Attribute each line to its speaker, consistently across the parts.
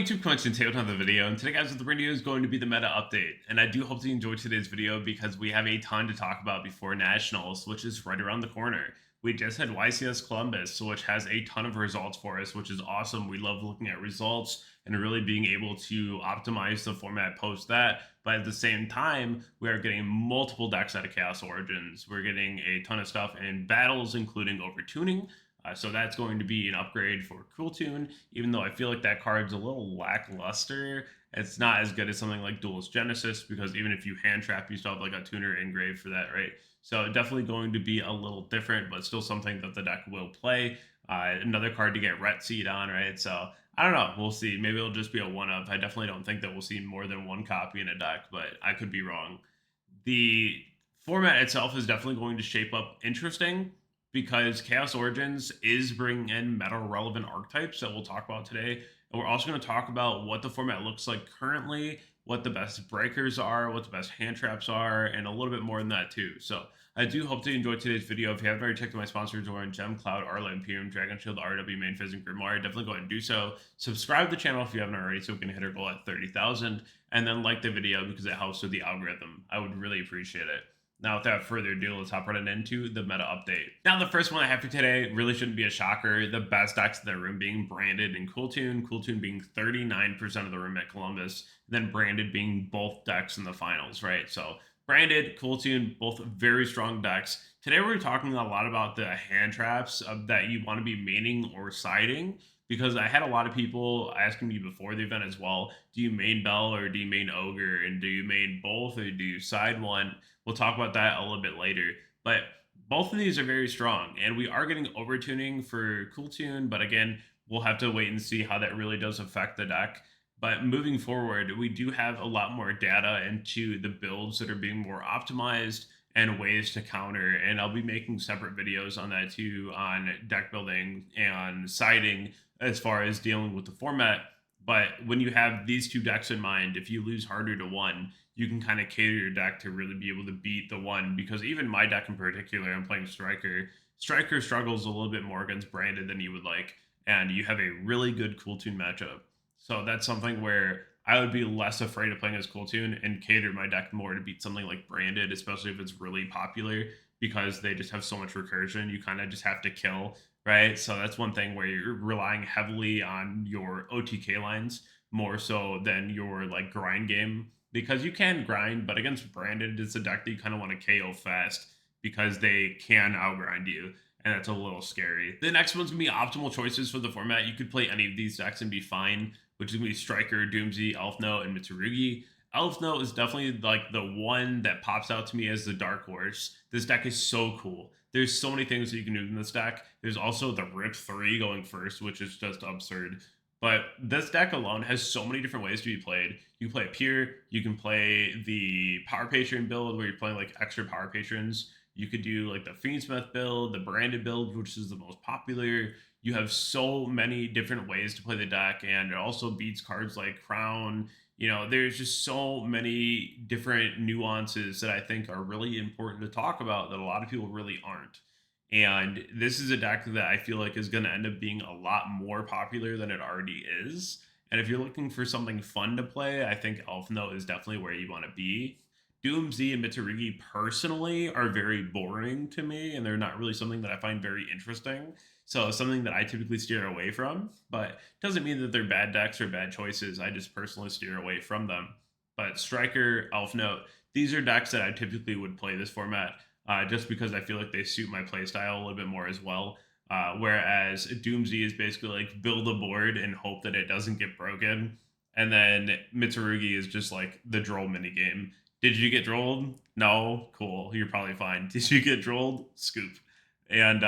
Speaker 1: YouTube, Crunch and Tail the video, and today guys, the video is going to be the meta update, and I do hope that you enjoyed today's video because we have a ton to talk about before Nationals, which is right around the corner. We just had YCS Columbus, which has a ton of results for us, which is awesome. We love looking at results and really being able to optimize the format post that, but at the same time, we are getting multiple decks out of Chaos Origins. We're getting a ton of stuff in battles, including overtuning. So that's going to be an upgrade for Cool Tune, even though I feel like that card's a little lackluster. It's not as good as something like Duelist Genesis, because even if you hand trap, you still have like a tuner engraved for that, right? So definitely going to be a little different, but still something that the deck will play. Another card to get Ret Seed on, right? So I don't know. We'll see. Maybe it'll just be a one-of. I definitely don't think that we'll see more than one copy in a deck, but I could be wrong. The format itself is definitely going to shape up interesting, because Chaos Origins is bringing in meta relevant archetypes that we'll talk about today. And we're also going to talk about what the format looks like currently, what the best breakers are, what the best hand traps are, and a little bit more than that too. So I do hope that you enjoyed today's video. If you haven't already checked out my sponsors, or in Gem, Cloud, Arla, Imperium, Dragonshield, RW, MainPhaze, and Grimoire, definitely go ahead and do so. Subscribe to the channel if you haven't already, so we can hit our goal at 30,000. And then like the video because it helps with the algorithm. I would really appreciate it. Now, without further ado, let's hop right into the meta update. Now, the first one I have for today really shouldn't be a shocker. The best decks in the room being Branded and Cool Tune being 39% of the room at Columbus, then Branded being both decks in the finals, right? So Branded, Cool Tune, both very strong decks. Today, we're talking a lot about the hand traps that you want to be maining or siding, because I had a lot of people asking me before the event as well, do you main Bell or do you main Ogre? And do you main both or do you side one? We'll talk about that a little bit later. But both of these are very strong, and we are getting overtuning for Cool Tune, but again, we'll have to wait and see how that really does affect the deck. But moving forward, we do have a lot more data into the builds that are being more optimized and ways to counter, and I'll be making separate videos on that too, on deck building and siding as far as dealing with the format. But when you have these two decks in mind, if you lose harder to one, you can kind of cater your deck to really be able to beat the one, because even my deck in particular, I'm playing Striker. Striker struggles a little bit more against Branded than you would like, and you have a really good Cool Tune matchup. So that's something where I would be less afraid of playing as Cool Tune and cater my deck more to beat something like Branded, especially if it's really popular, because they just have so much recursion. You kind of just have to kill, right? So that's one thing where you're relying heavily on your OTK lines more so than your like grind game, because you can grind, but against Branded, it's a deck that you kind of want to KO fast because they can outgrind you, and that's a little scary. The next one's gonna be optimal choices for the format. You could play any of these decks and be fine, which is gonna be Striker, Doomsday, Elf Note, and Mitsurugi. Elf Note is definitely like the one that pops out to me as the dark horse. This deck is so cool. There's so many things that you can do in this deck. There's also the Rip 3 going first, which is just absurd. But this deck alone has so many different ways to be played. You can play a Pure, you can play the Power Patron build where you're playing like extra Power Patrons. You could do like the Fiendsmith build, the Branded build, which is the most popular. You have so many different ways to play the deck, and it also beats cards like Crown. You know, there's just so many different nuances that I think are really important to talk about that a lot of people really aren't. And this is a deck that I feel like is going to end up being a lot more popular than it already is. And if you're looking for something fun to play, I think Elf Note is definitely where you want to be. Doomsday and Mitsurugi personally are very boring to me, and they're not really something that I find very interesting. So it's something that I typically steer away from, but doesn't mean that they're bad decks or bad choices. I just personally steer away from them. But Striker, Elf Note, these are decks that I typically would play this format, just because I feel like they suit my playstyle a little bit more as well. Whereas Doomsday is basically like build a board and hope that it doesn't get broken. And then Mitsurugi is just like the droll minigame. Did you get drolled? No? Cool. You're probably fine. Did you get drolled? Scoop. And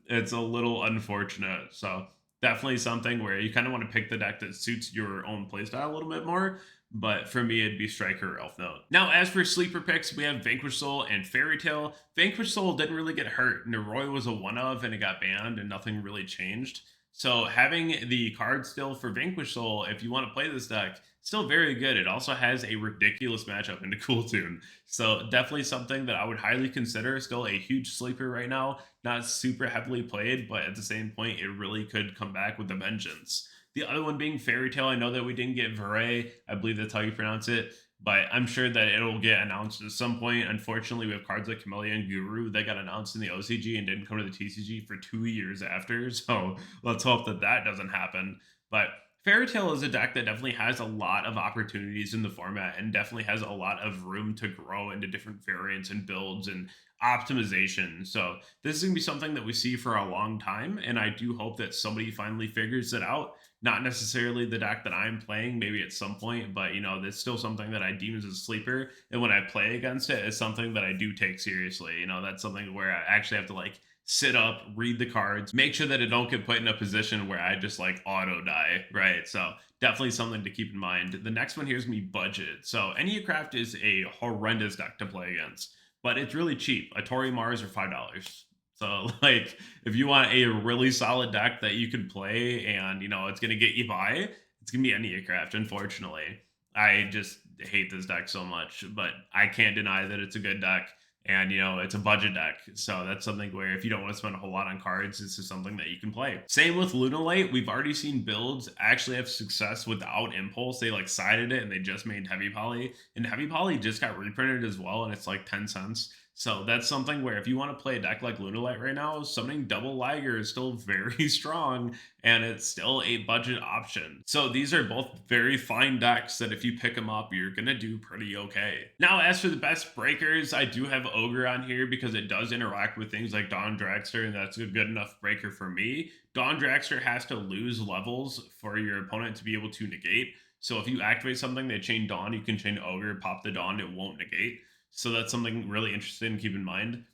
Speaker 1: it's a little unfortunate. So definitely something where you kind of want to pick the deck that suits your own playstyle a little bit more. But for me, it'd be Striker or Elf Note. Now, as for sleeper picks, we have Vanquish Soul and Fairy Tail. Vanquish Soul didn't really get hurt. Noroi was a one-of, and it got banned, and nothing really changed. So having the card still for Vanquish Soul, if you want to play this deck, still very good. It also has a ridiculous matchup into Cool Tune. So definitely something that I would highly consider. Still a huge sleeper right now. Not super heavily played, but at the same point, it really could come back with a vengeance. The other one being Fairy Tale. I know that we didn't get Vray. I believe that's how you pronounce it. But I'm sure that it'll get announced at some point. Unfortunately, we have cards like Chameleon Guru that got announced in the OCG and didn't come to the TCG for 2 years after. So let's hope that that doesn't happen. But Fairy Tale is a deck that definitely has a lot of opportunities in the format and definitely has a lot of room to grow into different variants and builds and optimization. So this is going to be something that we see for a long time. And I do hope that somebody finally figures it out. Not necessarily the deck that I'm playing, maybe at some point, but that's still something that I deem as a sleeper. And when I play against it, it's something that I do take seriously. That's something where I actually have to like sit up, read the cards, make sure that I don't get put in a position where I just like auto die, right? So definitely something to keep in mind. The next one here is me budget. So Enneacraft is a horrendous deck to play against, but it's really cheap. A Tori Mars are $5. So like if you want a really solid deck that you can play and it's gonna get you by, it's gonna be Enneacraft, unfortunately. I just hate this deck so much, but I can't deny that it's a good deck and it's a budget deck, so that's something where if you don't want to spend a whole lot on cards, this is something that you can play. Same with Lunalite. We've already seen builds actually have success without Impulse. They like sided it and they just made Heavy Poly, and Heavy Poly just got reprinted as well, and it's like 10 cents. So that's something where if you want to play a deck like Lunalite right now, summoning double Liger is still very strong and it's still a budget option. So these are both very fine decks that if you pick them up, you're gonna do pretty okay. Now, as for the best breakers, I do have Ogre on here because it does interact with things like Dawn Dragster, and that's a good enough breaker for me. Dawn Dragster has to lose levels for your opponent to be able to negate. So if you activate something, they chain Dawn, you can chain Ogre, pop the Dawn, it won't negate. So that's something really interesting to keep in mind.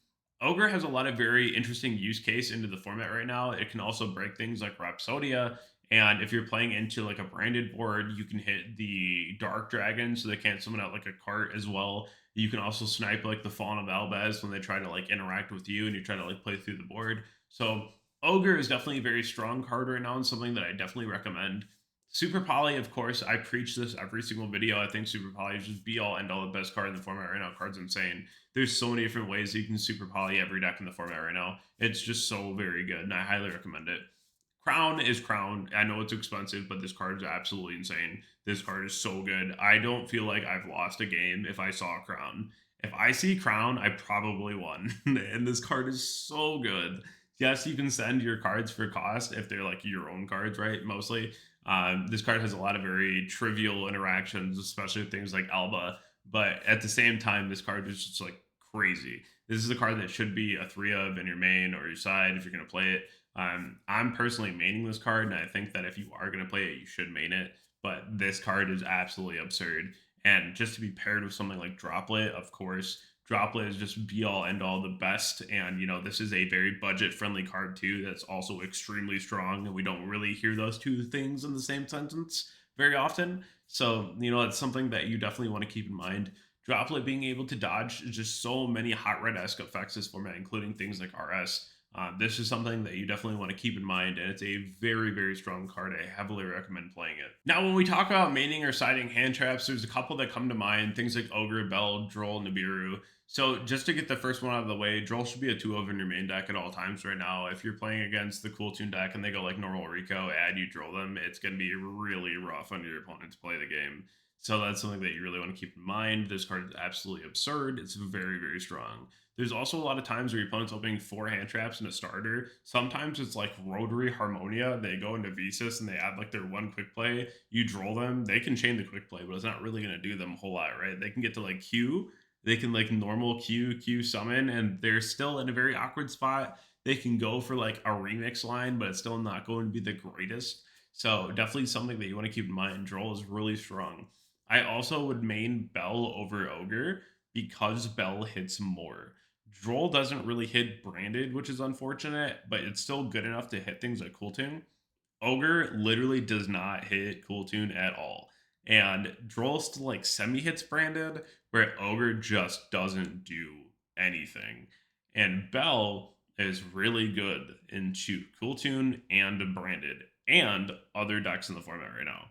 Speaker 1: Ogre has a lot of very interesting use case into the format right now. It can also break things like Rhapsodia. And if you're playing into like a branded board, you can hit the Dark Dragon so they can't summon out like a cart as well. You can also snipe like the Fawn of Albaz when they try to like interact with you and you try to like play through the board. So Ogre is definitely a very strong card right now and something that I definitely recommend. Super Poly, of course, I preach this every single video. I think Super Poly is just be all end all the best card in the format right now. Card's insane. There's so many different ways that you can Super Poly every deck in the format right now. It's just so very good, and I highly recommend it. Crown is Crown. I know it's expensive, but this card is absolutely insane. This card is so good. I don't feel like I've lost a game if I saw Crown. If I see Crown, I probably won. And this card is so good. Yes, you can send your cards for cost if they're like your own cards, right? Mostly. This card has a lot of very trivial interactions, especially with things like Alba. But at the same time, this card is just like crazy. This is a card that should be a 3 of in your main or your side if you're going to play it. I'm personally maining this card, and I think that if you are going to play it, you should main it. But this card is absolutely absurd. And just to be paired with something like Droplet, of course, Droplet is just be all end all the best. And, this is a very budget friendly card too that's also extremely strong. And we don't really hear those two things in the same sentence very often. So, it's something that you definitely want to keep in mind. Droplet being able to dodge just so many hot red esque effects this format, including things like RS. This is something that you definitely want to keep in mind, and it's a very, very strong card. I heavily recommend playing it. Now, when we talk about maining or siding hand traps, there's a couple that come to mind, things like Ogre, Bell, Droll, Nibiru. So just to get the first one out of the way, Droll should be a 2 of in your main deck at all times right now. If you're playing against the Cool Tune deck and they go like normal Rico, add you Droll them, it's going to be really rough on your opponent to play the game. So that's something that you really want to keep in mind. This card is absolutely absurd. It's very, very strong. There's also a lot of times where your opponent's opening 4 hand traps in a starter. Sometimes it's like Rotary Harmonia. They go into Visas and they add like their 1 quick play. You draw them. They can chain the quick play, but it's not really going to do them a whole lot, right? They can get to like Q. They can like normal Q summon, and they're still in a very awkward spot. They can go for like a remix line, but it's still not going to be the greatest. So definitely something that you want to keep in mind. Droll is really strong. I also would main Bell over Ogre because Bell hits more. Droll doesn't really hit branded, which is unfortunate, but it's still good enough to hit things like Cool Tune. Ogre literally does not hit Cool Tune at all. And Droll still like semi hits branded, where Ogre just doesn't do anything. And Bell is really good in shoot Cool Tune and branded and other decks in the format right now.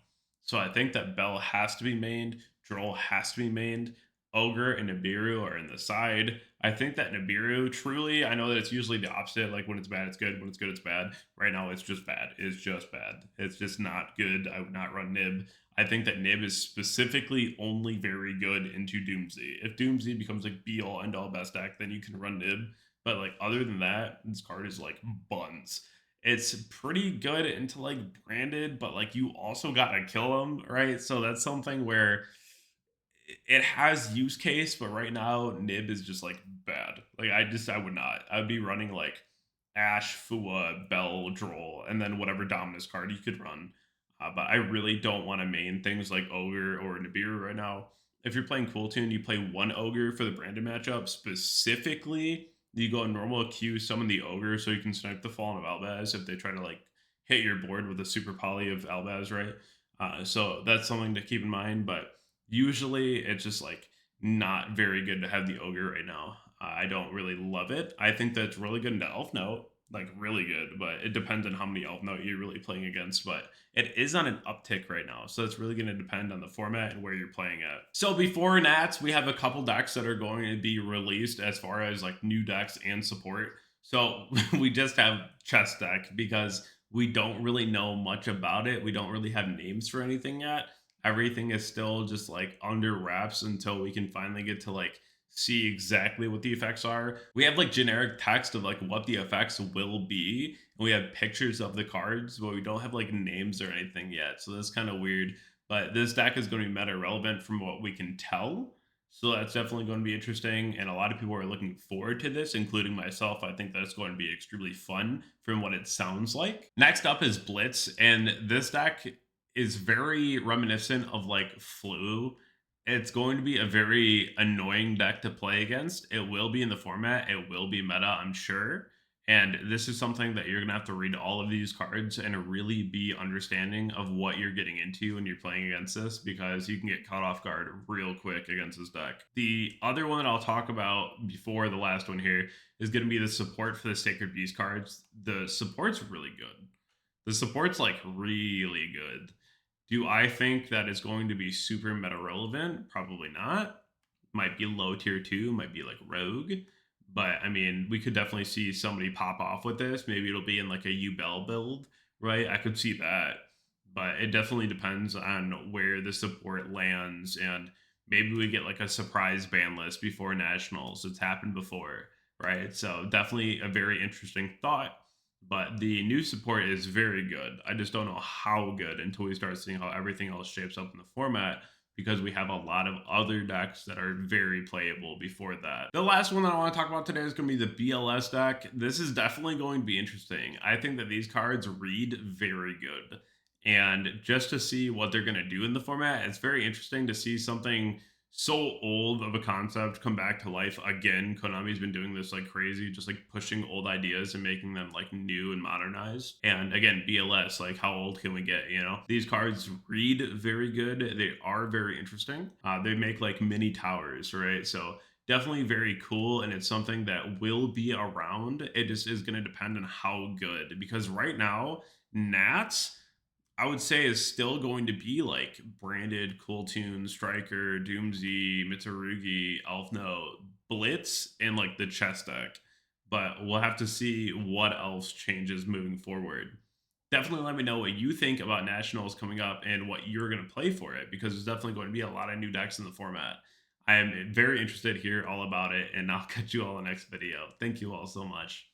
Speaker 1: So I think that Bell has to be mained, Droll has to be mained. Ogre and Nibiru are in the side. I think that Nibiru truly, I know that it's usually the opposite. Like when it's bad, it's good. When it's good, it's bad. Right now, it's just bad. It's just bad. It's just not good. I would not run Nib. I think that Nib is specifically only very good into Doomsday. If Doomsday becomes like be all end all best deck, then you can run Nib. But like other than that, this card is like buns. It's pretty good into like branded, but like you also gotta kill them, right? So that's something where it has use case, but right now Nib is just like bad. Like I would not. I would be running like Ash, Fua, Bell, Droll, and then whatever Dominus card you could run. But I really don't want to main things like Ogre or Nibiru right now. If you're playing Cool Tune, you play one Ogre for the branded matchup. Specifically, you go normal Q, summon the Ogre so you can snipe the Fallen of Albaz if they try to like hit your board with a super poly of Albaz, right? So that's something to keep in mind. But usually it's just like not very good to have the Ogre right now. I don't really love it. I think that's really good into Elf Note, like really good, but it depends on how many Elf Note you're really playing against. But it is on an uptick right now, so it's really going to depend on the format and where you're playing at. So before Nats, we have a couple decks that are going to be released as far as like new decks and support. So we just have chess deck because we don't really know much about it. We don't really have names for anything yet. Everything is still just like under wraps until we can finally get to like see exactly what the effects are. We have like generic text of like what the effects will be, and we have pictures of the cards, but we don't have like names or anything yet. So that's kind of weird. But this deck is going to be meta relevant from what we can tell. So that's definitely going to be interesting. And a lot of people are looking forward to this, including myself. I think that's going to be extremely fun from what it sounds like. Next up is Blitz. And this deck is very reminiscent of like Flu. It's going to be a very annoying deck to play against. It will be in the format. It will be meta, I'm sure. And this is something that you're going to have to read all of these cards and really be understanding of what you're getting into when you're playing against this, because you can get caught off guard real quick against this deck. The other one that I'll talk about before the last one here is going to be the support for the Sacred Beast cards. The support's really good. The support's like really good. Do I think that it's going to be super meta relevant? Probably not. Might be low tier 2, might be like Rogue. But I mean, we could definitely see somebody pop off with this. Maybe it'll be in like a Ubel build, right? I could see that. But it definitely depends on where the support lands. And maybe we get like a surprise ban list before Nationals. It's happened before, right? So definitely a very interesting thought. But the new support is very good. I just don't know how good until we start seeing how everything else shapes up in the format, because we have a lot of other decks that are very playable before that. The last one that I want to talk about today is going to be the BLS deck. This is definitely going to be interesting. I think that these cards read very good. And just to see what they're going to do in the format, it's very interesting to see something so old of a concept come back to life again. Konami's been doing this like crazy, just like pushing old ideas and making them like new and modernized. And again, BLS, like how old can we get? You know, these cards read very good. They are very interesting. They make like mini towers, right? So definitely very cool, and it's something that will be around. It just is going to depend on how good, because right now Nats, I would say, is still going to be like branded Cool Tune, Striker, Doomsday, Mitsurugi, Elf Note, Blitz, and like the chess deck. But we'll have to see what else changes moving forward. Definitely let me know what you think about Nationals coming up and what you're going to play for it, because there's definitely going to be a lot of new decks in the format. I am very interested to hear all about it, and I'll catch you all in the next video. Thank you all so much.